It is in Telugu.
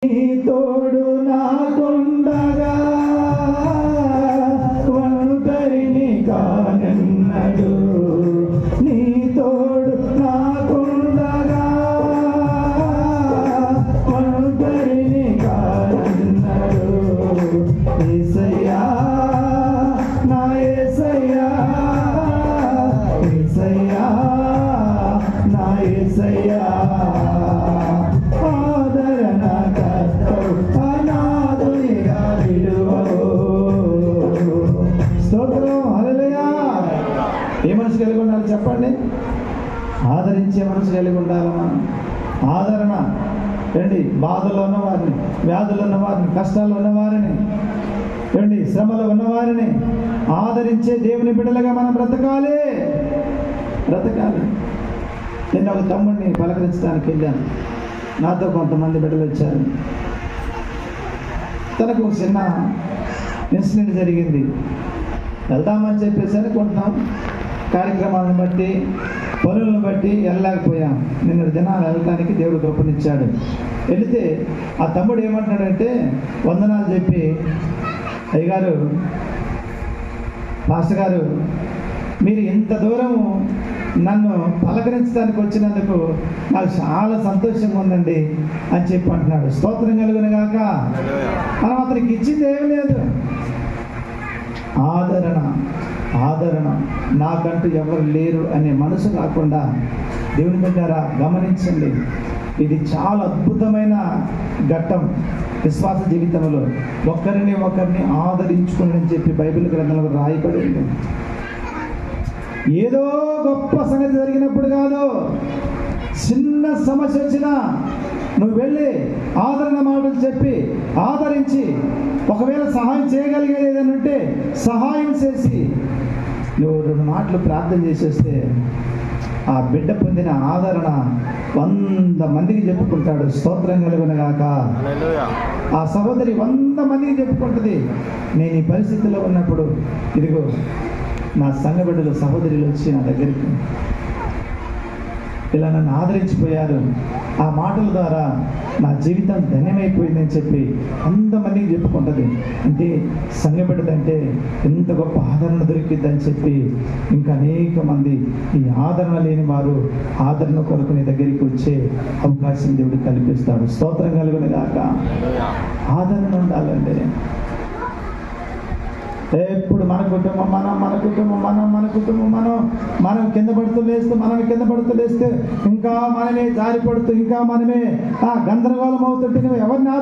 నీ తోడు నాకుండగా ఒంటరిని కానన్నాడు. నీ తోడు నాకుండగా ఒంటరిని కానన్నాడు. యేసయ్యా నా యేసయ్యా, యేసయ్యా నా యేసయ్యా, ఆదరణ కర్తవు అనాథునిగా విడువవు. స్తోత్రం, హల్లెలూయా. ఏ మనసు కలిగి ఉండాలి చెప్పండి? ఆదరించే మనసు కలిగి ఉండాలి మనం. ఆదరణ ఏంటి? బాధల్లో ఉన్నవారిని, వ్యాధులు ఉన్నవారిని, కష్టాలు ఉన్నవారిని, ఏంటి శ్రమలో ఉన్నవారిని ఆదరించే దేవుని బిడ్డలుగా మనం బ్రతకాలి. నేను ఒక తమ్ముడిని పలకరించడానికి వెళ్ళాను. నాతో కొంతమంది బిడ్డలు వచ్చారు. తనకు చిన్న ఇన్సిడెంట్ జరిగింది. వెళ్దామని చెప్పేసి అనుకుంటున్నాం. కార్యక్రమాలను బట్టి, పనులను బట్టి వెళ్ళలేకపోయాం. నిన్న దినాలు వెళ్ళడానికి దేవుడు కృపనిచ్చాడు. వెళితే ఆ తమ్ముడు ఏమంటున్నాడంటే, వందనాలు చెప్పి, అయ్యగారు, మాస్టర్ గారు, మీరు ఇంత దూరము నన్ను పలకరించడానికి వచ్చినందుకు నాకు చాలా సంతోషంగా ఉందండి అని చెప్పి అంటున్నాడు. స్తోత్రం కలుగును గాక. మనం అతనికి ఇచ్చింది ఏమీ లేదు. ఆదరణ నాకంటూ ఎవరు లేరు అనే మనసు కాకుండా దేవుని బిడ్డలారా గమనించండి. ఇది చాలా అద్భుతమైన ఘట్టం విశ్వాస జీవితంలో. ఒకరిని ఆదరించుకోండి అని చెప్పి బైబిల్ గ్రంథంలో రాయబడింది. ఏదో గొప్ప సంగతి జరిగినప్పుడు కాదు, చిన్న సమస్య వచ్చినా నువ్వు వెళ్ళి ఆదరణ మాటలు చెప్పి ఆదరించి, ఒకవేళ సహాయం చేయగలిగేది ఏదైనా ఉంటే సహాయం చేసి నువ్వు 2 మాటలు ప్రార్థన చేసేస్తే ఆ బిడ్డ పొందిన ఆదరణ 100 మందికి చెప్పుకుంటాడు. స్తోత్రం కలుగును గాక. ఆ సహోదరి 100 మందికి చెప్పుకుంటుంది. నేను ఈ పరిస్థితిలో ఉన్నప్పుడు ఇదిగో నా సంఘ బిడ్డలు, సహోదరులు వచ్చి నా దగ్గరికి ఇలా నన్ను ఆదరించిపోయారు. ఆ మాటల ద్వారా నా జీవితం ధన్యమైపోయిందని చెప్పి 100 మందికి చెప్పుకుంటుంది. అంటే సంఘ బిడ్డదంటే ఎంత గొప్ప ఆదరణ దొరికిద్దని చెప్పి ఇంకా అనేక మంది ఈ ఆదరణ లేని వారు ఆదరణ కొరకు నీ దగ్గరికి వచ్చే అవకాశం దేవుడు కల్పిస్తాడు. స్తోత్రం కలుగును గాక. ఆదరణ ఉండాలంటే ఎప్పుడు మన కుటుంబం మనం కింద పడుతూ లేస్తే ఇంకా మనమే జారి పడుతూ ఇంకా మనమే గందరగోళం అవుతుంటే నువ్వు ఎవరిని